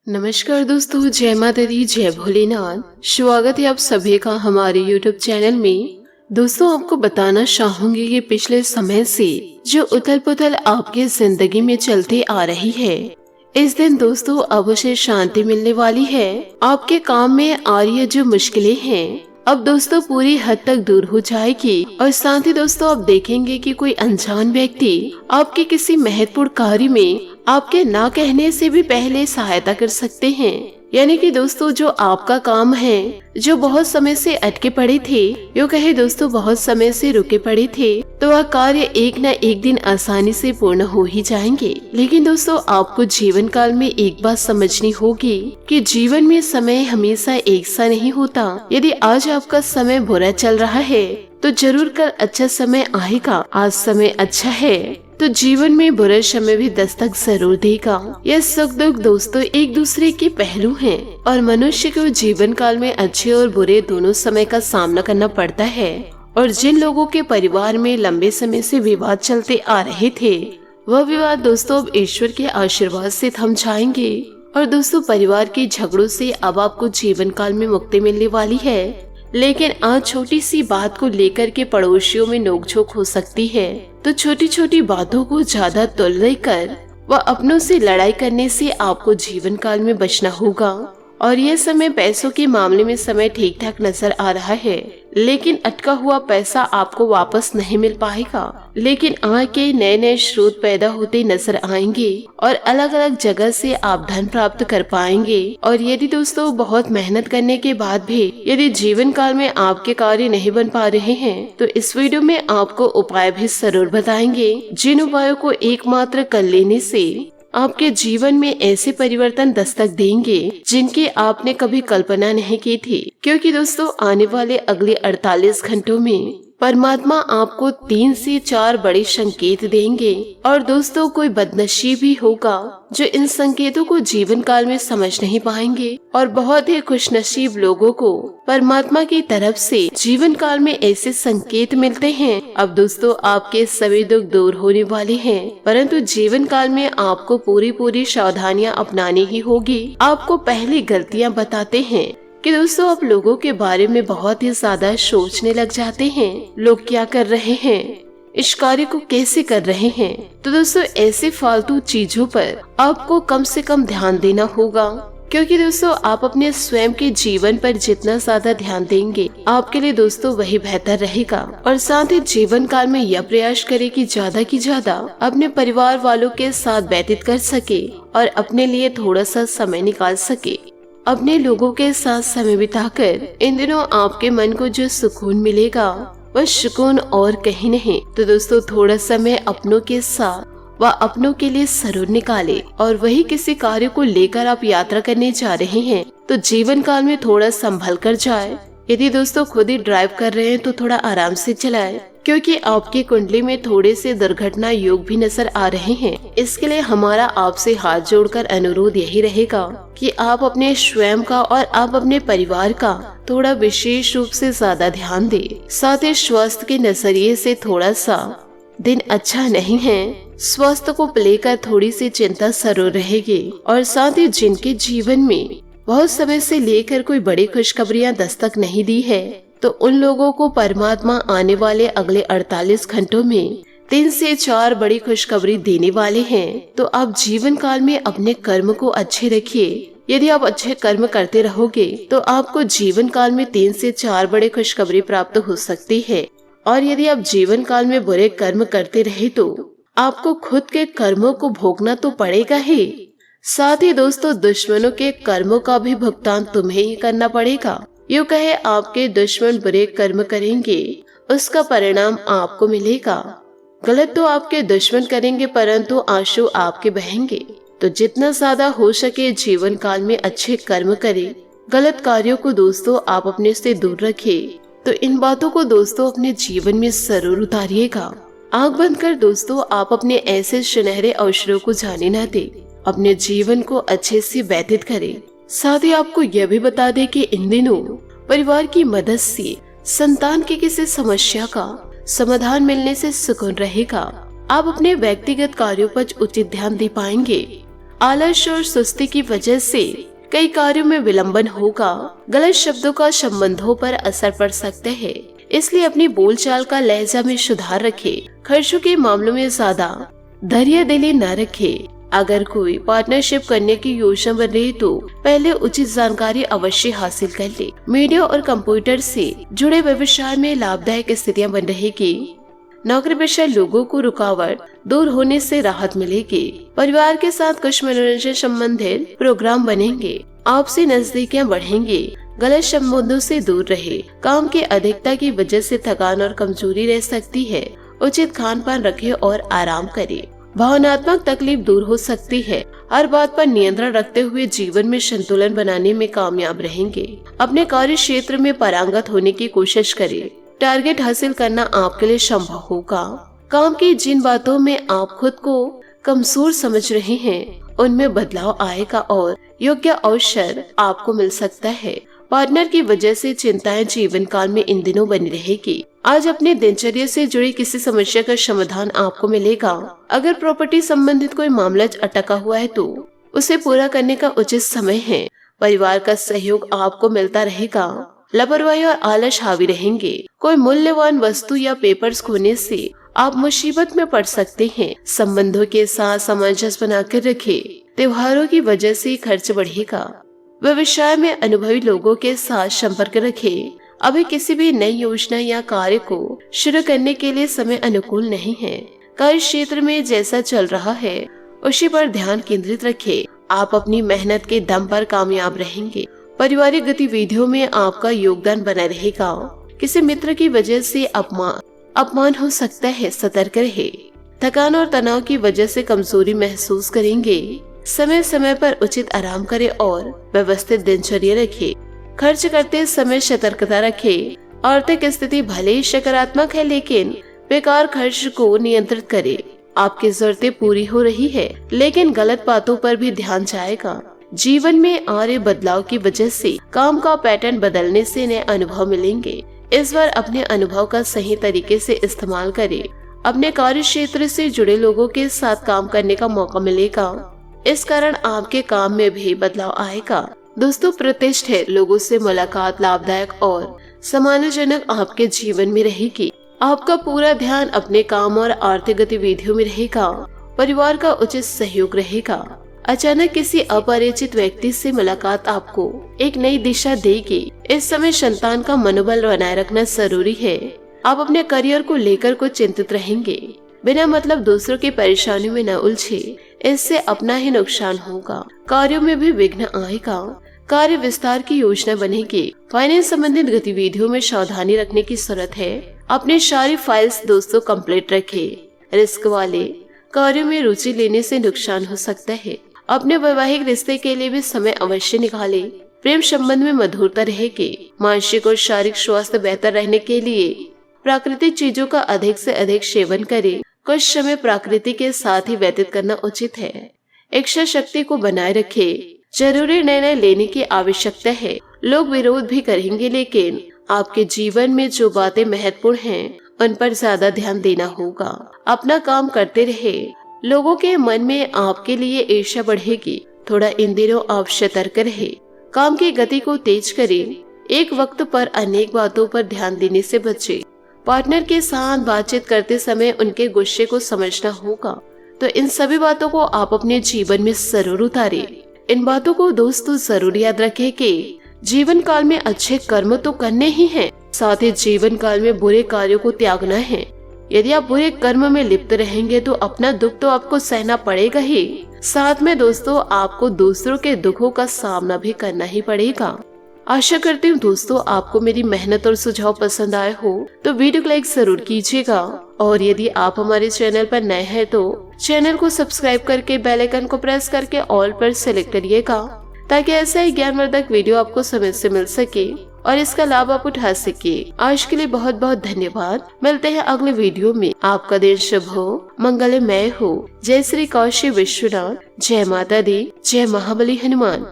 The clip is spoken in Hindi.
नमस्कार दोस्तों, जय माता दी, जय भोलेनाथ। स्वागत है आप सभी का हमारे YouTube चैनल में। दोस्तों, आपको बताना चाहूंगी कि पिछले समय से जो उथल पुथल आपकी जिंदगी में चलती आ रही है, इस दिन दोस्तों अब उसे शांति मिलने वाली है। आपके काम में आ रही है जो मुश्किलें हैं, अब दोस्तों पूरी हद तक दूर हो जाएगी। और साथ ही दोस्तों आप देखेंगे कि कोई अनजान व्यक्ति आपके किसी महत्वपूर्ण कार्य में आपके ना कहने से भी पहले सहायता कर सकते हैं। यानी कि दोस्तों जो आपका काम है, जो बहुत समय से अटके पड़े थे, यो कहे दोस्तों बहुत समय से रुके पड़े थे, तो वह कार्य एक न एक दिन आसानी से पूर्ण हो ही जाएंगे। लेकिन दोस्तों आपको जीवन काल में एक बात समझनी होगी कि जीवन में समय हमेशा एक सा नहीं होता। यदि आज आपका समय बुरा चल रहा है तो जरूर कल अच्छा समय आएगा। आज समय अच्छा है तो जीवन में बुरा समय भी दस्तक जरूर देगा। यह सुख दुख दोस्तों एक दूसरे के पहलू हैं और मनुष्य को जीवन काल में अच्छे और बुरे दोनों समय का सामना करना पड़ता है। और जिन लोगों के परिवार में लंबे समय से विवाद चलते आ रहे थे, वह विवाद दोस्तों अब ईश्वर के आशीर्वाद से थम जाएंगे। और दोस्तों परिवार के झगड़ों से अब आपको जीवन काल में मुक्ति मिलने वाली है। लेकिन आज छोटी सी बात को लेकर के पड़ोसियों में नोकझोंक हो सकती है, तो छोटी छोटी बातों को ज्यादा तुल देकर व अपनों से लड़ाई करने से आपको जीवन काल में बचना होगा। और यह समय पैसों के मामले में समय ठीक ठाक नजर आ रहा है, लेकिन अटका हुआ पैसा आपको वापस नहीं मिल पाएगा। लेकिन आय के नए नए स्रोत पैदा होते नजर आएंगे और अलग अलग जगह से आप धन प्राप्त कर पाएंगे। और यदि दोस्तों बहुत मेहनत करने के बाद भी यदि जीवन काल में आपके कार्य नहीं बन पा रहे हैं, तो इस वीडियो में आपको उपाय भी जरूर बताएंगे, जिन उपायों को एकमात्र कर लेने से आपके जीवन में ऐसे परिवर्तन दस्तक देंगे जिनकी आपने कभी कल्पना नहीं की थी। क्योंकि दोस्तों आने वाले अगले 48 घंटों में परमात्मा आपको 3 से 4 बड़े संकेत देंगे। और दोस्तों कोई बदनसीब भी होगा जो इन संकेतों को जीवन काल में समझ नहीं पाएंगे, और बहुत ही खुशनसीब लोगों को परमात्मा की तरफ से जीवन काल में ऐसे संकेत मिलते हैं। अब दोस्तों आपके सभी दुख दूर होने वाले हैं, परंतु जीवन काल में आपको पूरी सावधानियां अपनानी ही होगी। आपको पहली गलतियां बताते हैं कि दोस्तों आप लोगों के बारे में बहुत ही ज्यादा सोचने लग जाते हैं। लोग क्या कर रहे हैं, इस कार्य को कैसे कर रहे हैं। तो दोस्तों ऐसे फालतू चीजों पर आपको कम से कम ध्यान देना होगा, क्योंकि दोस्तों आप अपने स्वयं के जीवन पर जितना ज्यादा ध्यान देंगे आपके लिए दोस्तों वही बेहतर रहेगा। और साथ ही जीवन काल में यह प्रयास करें कि ज्यादा की ज्यादा अपने परिवार वालों के साथ व्यतीत कर सके और अपने लिए थोड़ा सा समय निकाल सके। अपने लोगों के साथ समय बिताकर इन दिनों आपके मन को जो सुकून मिलेगा वह सुकून और कहीं नहीं। तो दोस्तों थोड़ा समय अपनों के साथ व अपनों के लिए जरूर निकाले। और वही किसी कार्य को लेकर आप यात्रा करने जा रहे हैं तो जीवन काल में थोड़ा संभल कर जाए। यदि दोस्तों खुद ही ड्राइव कर रहे हैं तो थोड़ा आराम से चलाएं, क्योंकि आपकी कुंडली में थोड़े से दुर्घटना योग भी नजर आ रहे हैं। इसके लिए हमारा आपसे हाथ जोड़कर अनुरोध यही रहेगा कि आप अपने स्वयं का और आप अपने परिवार का थोड़ा विशेष रूप से ज्यादा ध्यान दें। साथ ही स्वास्थ्य के नजरिए से थोड़ा सा दिन अच्छा नहीं है, स्वास्थ्य को लेकर थोड़ी सी चिंता जरूर रहेगी। और साथ ही जिनके जीवन में बहुत समय से लेकर कोई बड़ी खुशखबरियां दस्तक नहीं दी है, तो उन लोगों को परमात्मा आने वाले अगले 48 घंटों में 3 से 4 बड़ी खुशखबरी देने वाले हैं। तो आप जीवन काल में अपने कर्म को अच्छे रखिए। यदि आप अच्छे कर्म करते रहोगे तो आपको जीवन काल में 3 से 4 बड़े खुशखबरी प्राप्त हो सकती है। और यदि आप जीवन काल में बुरे कर्म करते रहे तो आपको खुद के कर्मों को भोगना तो पड़ेगा ही, साथ ही दोस्तों दुश्मनों के कर्मों का भी भुगतान तुम्हें ही करना पड़ेगा। यूँ कहे आपके दुश्मन बुरे कर्म करेंगे, उसका परिणाम आपको मिलेगा। गलत तो आपके दुश्मन करेंगे, परंतु आंसू आपके बहेंगे। तो जितना ज्यादा हो सके जीवन काल में अच्छे कर्म करें। गलत कार्यों को दोस्तों आप अपने से दूर रखें। तो इन बातों को दोस्तों अपने जीवन में जरूर उतारिएगा। आँख बंद कर दोस्तों आप अपने ऐसे सुनहरे अवसरों को जाने न दे, अपने जीवन को अच्छे से व्यतीत करें। साथ ही आपको यह भी बता दें कि इन दिनों परिवार की मदद से संतान की किसी समस्या का समाधान मिलने से सुकून रहेगा। आप अपने व्यक्तिगत कार्यों पर उचित ध्यान दे पाएंगे। आलस और सुस्ती की वजह से कई कार्यों में विलंबन होगा। गलत शब्दों का संबंधों पर असर पड़ सकता है, इसलिए अपनी बोलचाल का लहजा में सुधार रखें। खर्चों के मामलों में ज्यादा धैर्य दिली न रखें। अगर कोई पार्टनरशिप करने की योजना बन रही तो पहले उचित जानकारी अवश्य हासिल कर ले। मीडिया और कंप्यूटर से जुड़े व्यवसाय में लाभदायक स्थितियां बन रहेगी। नौकरी पेशा लोगों को रुकावट दूर होने से राहत मिलेगी। परिवार के साथ कुछ मनोरंजन संबंधित प्रोग्राम बनेंगे। आपसी नजदीकियां बढ़ेंगी। गलत संबंधों से दूर रहे। काम की अधिकता की वजह से थकान और कमजोरी रह सकती है। उचित खान पान रखें और आराम करें। भावनात्मक तकलीफ दूर हो सकती है। हर बात पर नियंत्रण रखते हुए जीवन में संतुलन बनाने में कामयाब रहेंगे। अपने कार्य क्षेत्र में पारंगत होने की कोशिश करें। टारगेट हासिल करना आपके लिए संभव होगा। काम की जिन बातों में आप खुद को कमजोर समझ रहे हैं उनमें बदलाव आएगा और योग्य अवसर आपको मिल सकता है। पार्टनर की वजह से चिंताएं जीवन काल में इन दिनों बनी रहेगी। आज अपने दिनचर्या से जुड़ी किसी समस्या का समाधान आपको मिलेगा। अगर प्रॉपर्टी संबंधित कोई मामला अटका हुआ है तो उसे पूरा करने का उचित समय है। परिवार का सहयोग आपको मिलता रहेगा। लापरवाही और आलस हावी रहेंगे। कोई मूल्यवान वस्तु या पेपर्स खोने से आप मुसीबत में पड़ सकते हैं। संबंधों के साथ सामंजस्य बनाकर रखें। त्योहारों की वजह से खर्च बढ़ेगा। व्यवसाय में अनुभवी लोगों के साथ संपर्क रखें। अभी किसी भी नई योजना या कार्य को शुरू करने के लिए समय अनुकूल नहीं है। कार्य क्षेत्र में जैसा चल रहा है उसी पर ध्यान केंद्रित रखें। आप अपनी मेहनत के दम पर कामयाब रहेंगे। पारिवारिक गतिविधियों में आपका योगदान बना रहेगा। किसी मित्र की वजह से अपमान हो सकता है, सतर्क रहे। थकान और तनाव की वजह से कमजोरी महसूस करेंगे। समय समय पर उचित आराम करें और व्यवस्थित दिनचर्या रखें। खर्च करते समय सतर्कता रखें। आर्थिक स्थिति भले ही सकारात्मक है लेकिन बेकार खर्च को नियंत्रित करें। आपकी जरूरतें पूरी हो रही है लेकिन गलत बातों पर भी ध्यान जाएगा। जीवन में आ रहे बदलाव की वजह से काम का पैटर्न बदलने से नए अनुभव मिलेंगे। इस बार अपने अनुभव का सही तरीके से इस्तेमाल करें। अपने कार्य क्षेत्र से जुड़े लोगों के साथ काम करने का मौका मिलेगा। इस कारण आपके काम में भी बदलाव आएगा। दोस्तों, प्रतिष्ठित लोगों से मुलाकात लाभदायक और सम्मानजनक आपके जीवन में रहेगी। आपका पूरा ध्यान अपने काम और आर्थिक गतिविधियों में रहेगा। परिवार का उचित सहयोग रहेगा। अचानक किसी अपरिचित व्यक्ति से मुलाकात आपको एक नई दिशा देगी। इस समय संतान का मनोबल बनाए रखना जरूरी है। आप अपने करियर को लेकर कुछ चिंतित रहेंगे। बिना मतलब दूसरों की परेशानियों में न उलझे, इससे अपना ही नुकसान होगा। कार्यों में भी विघ्न आएगा। कार्य विस्तार की योजना बनेगी। फाइनेंस संबंधित गतिविधियों में सावधानी रखने की जरूरत है। अपने सारी फाइल्स दोस्तों कंप्लीट रखें। रिस्क वाले कार्यों में रुचि लेने से नुकसान हो सकता है। अपने वैवाहिक रिश्ते के लिए भी समय अवश्य निकालें। प्रेम संबंध में मधुरता रहेगी। मानसिक और शारीरिक स्वास्थ्य बेहतर रहने के लिए प्राकृतिक चीजों का अधिक से अधिक सेवन करें। कुछ समय प्रकृति के साथ ही व्यतीत करना उचित है। इच्छा शक्ति को बनाए रखें। जरूरी निर्णय लेने की आवश्यकता है। लोग विरोध भी करेंगे लेकिन आपके जीवन में जो बातें महत्वपूर्ण हैं उन पर ज्यादा ध्यान देना होगा। अपना काम करते रहे। लोगों के मन में आपके लिए ईर्ष्या बढ़ेगी। थोड़ा इन दिनों आप सतर्क रहे। काम की गति को तेज करें। एक वक्त पर अनेक बातों पर ध्यान देने से बचें। पार्टनर के साथ बातचीत करते समय उनके गुस्से को समझना होगा, तो इन सभी बातों को आप अपने जीवन में जरूर उतारें। इन बातों को दोस्तों जरूर याद रखें कि जीवन काल में अच्छे कर्म तो करने ही हैं, साथ ही जीवन काल में बुरे कार्यों को त्यागना है। यदि आप बुरे कर्म में लिप्त रहेंगे तो अपना दुख तो आपको सहना पड़ेगा ही, साथ में दोस्तों आपको दूसरों के दुखों का सामना भी करना ही पड़ेगा। आशा करती हूँ दोस्तों आपको मेरी मेहनत और सुझाव पसंद आए हो तो वीडियो को लाइक जरूर कीजिएगा। और यदि आप हमारे चैनल पर नए हैं तो चैनल को सब्सक्राइब करके बेल आइकन को प्रेस करके ऑल पर सेलेक्ट करिएगा, ताकि ऐसा ही ज्ञानवर्धक वीडियो आपको समय से मिल सके और इसका लाभ आप उठा सके। आज के लिए बहुत बहुत धन्यवाद। मिलते हैं अगले वीडियो में। आपका दिन शुभ हो, मंगलमय हो। जय श्री काशी विश्वनाथ। जय माता दी। जय महाबली हनुमान।